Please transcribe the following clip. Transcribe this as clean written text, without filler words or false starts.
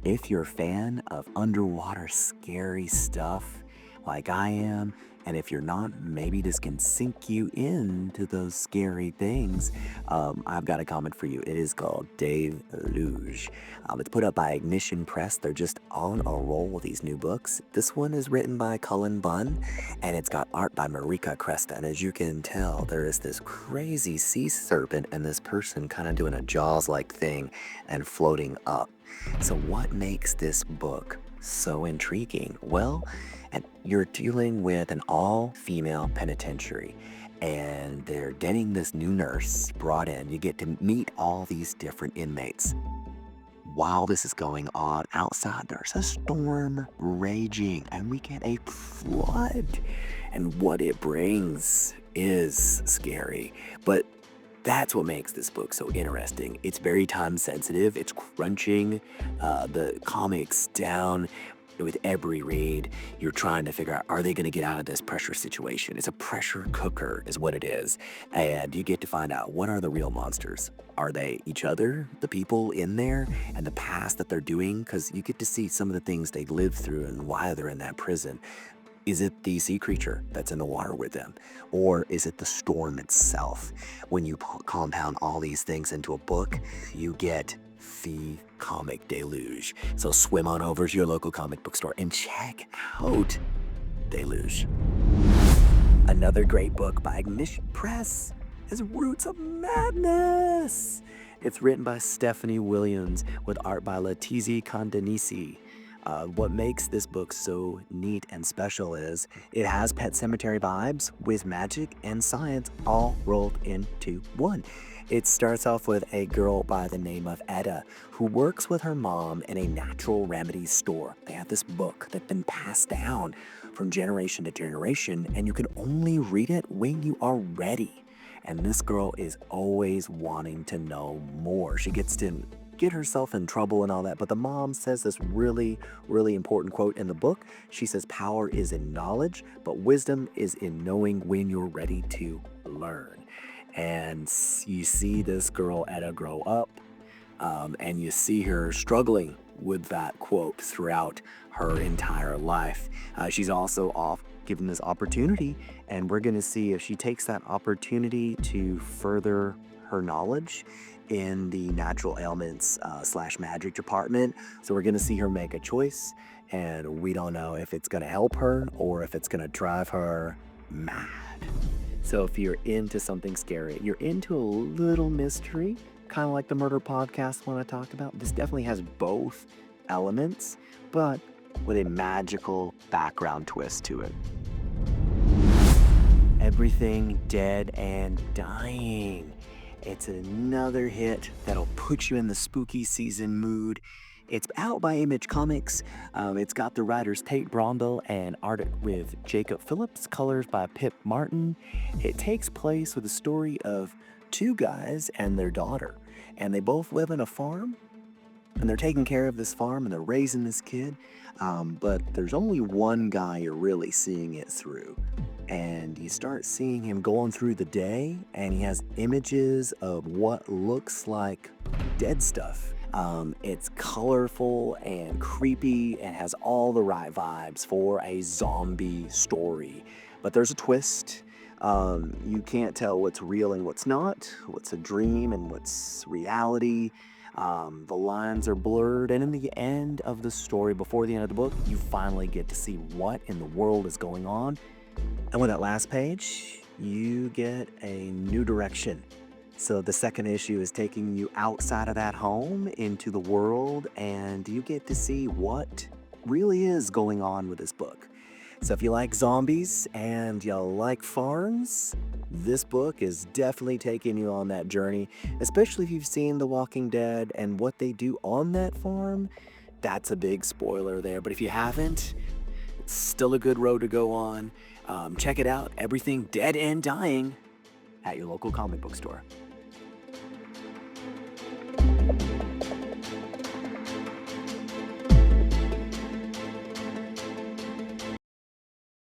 If you're a fan of underwater scary stuff like I am, and if you're not, maybe this can sink you into those scary things. I've got a comic for you. It is called DELUGE. It's put up by Ignition Press. They're just on a roll with these new books. This one is written by Cullen Bunn, and it's got art by Marika Cresta. And as you can tell, there is this crazy sea serpent and this person kind of doing a Jaws-like thing and floating up. So what makes this book so intriguing? Well, and you're dealing with an all-female penitentiary, and they're getting this new nurse brought in. You get to meet all these different inmates. While this is going on, outside there's a storm raging, and we get a flood. And what it brings is scary. But that's what makes this book so interesting. It's very time sensitive. It's crunching the comics down with every read. You're trying to figure out, are they going to get out of this pressure situation? It's a pressure cooker is what it is. And you get to find out, what are the real monsters? Are they each other, the people in there, and the past that they're doing? Because you get to see some of the things they lived through and why they're in that prison. Is it the sea creature that's in the water with them? Or is it the storm itself? When you compound all these things into a book, you get the comic deluge. So swim on over to your local comic book store and check out Deluge. Another great book by Ignition Press is Roots of Madness. It's written by Stephanie Williams with art by Letizi Condenisi. What makes this book so neat and special is it has Pet Sematary vibes with magic and science all rolled into one. It starts off with a girl by the name of Etta who works with her mom in a natural remedies store. They have this book that's been passed down from generation to generation, and you can only read it when you are ready. And this girl is always wanting to know more. She gets to get herself in trouble and all that, but the mom says this really, really important quote in the book. She says, power is in knowledge, but wisdom is in knowing when you're ready to learn. And you see this girl Etta grow up, and you see her struggling with that quote throughout her entire life. She's also off given this opportunity, and we're going to see if she takes that opportunity to further her knowledge in the natural ailments slash magic department. So we're going to see her make a choice, and we don't know if it's going to help her or if it's going to drive her mad. So if you're into something scary, you're into a little mystery, kind of like the murder podcast one I talked about, this definitely has both elements, but with a magical background twist to it. Everything Dead and Dying. It's another hit that'll put you in the spooky season mood. It's out by Image Comics. It's got the writers Tate Brondel and art with Jacob Phillips, colors by Pip Martin. It takes place with the story of two guys and their daughter, and they both live in a farm, and they're taking care of this farm, and they're raising this kid, but there's only one guy you're really seeing it through. And you start seeing him going through the day, and he has images of what looks like dead stuff. It's colorful and creepy and has all the right vibes for a zombie story. But there's a twist. You can't tell what's real and what's not, what's a dream and what's reality. The lines are blurred, and in the end of the story, before the end of the book, you finally get to see what in the world is going on. And with that last page, you get a new direction. So the second issue is taking you outside of that home into the world, and you get to see what really is going on with this book. So if you like zombies and you like farms, this book is definitely taking you on that journey, especially if you've seen The Walking Dead and what they do on that farm. That's a big spoiler there, but if you haven't, it's still a good road to go on. Check it out, Everything Dead and Dying, at your local comic book store.